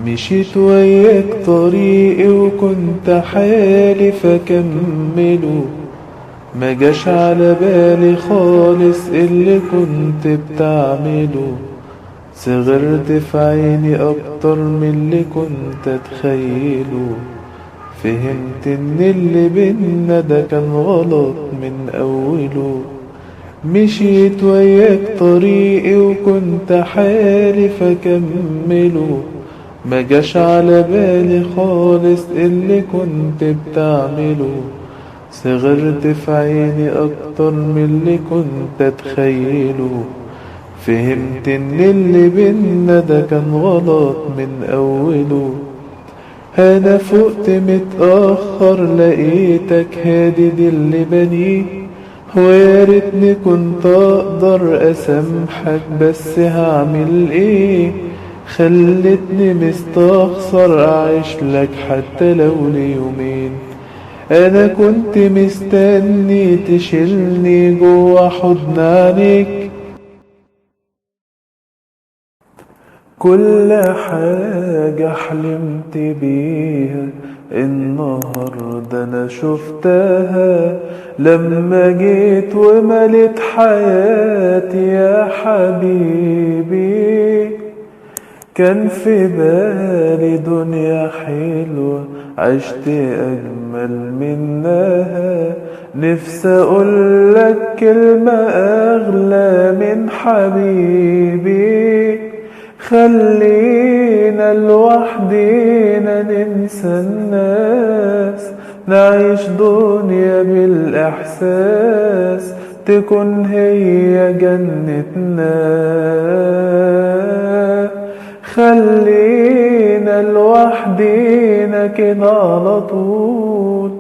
مشيت وياك طريقي وكنت حالف اكمله، ما جاش على بالي خالص اللي كنت بتعمله. صغرت في عيني اكتر من اللي كنت اتخيله. فهمت ان اللي بينا ده كان غلط من اوله. مشيت وياك طريقي وكنت حالف اكمله، ما جاش على بالي خالص اللي كنت بتعمله. صغرت في عيني اكتر من اللي كنت اتخيله. فهمت ان اللي بينا ده كان غلط من اوله. انا فقت متأخر لقيتك هادد اللي بنيه، ويا ريتني كنت اقدر اسامحك بس هعمل ايه. خلتني مستخسر اعيش لك حتى لو ليومين. انا كنت مستني تشيلني جوا حضن عينيك. كل حاجة حلمت بيها النهاردة أنا شفتها لما جيت ومليت حياتي يا حبيبي. كان في بالي دنيا حلوة عشت أجمل منها. نفسي أقولك كلمة أغلى من حبيبي. خلينا لوحدينا ننسى الناس، نعيش دنيا بالإحساس تكون هي جنتنا. خلينا لوحدينا كده على طول.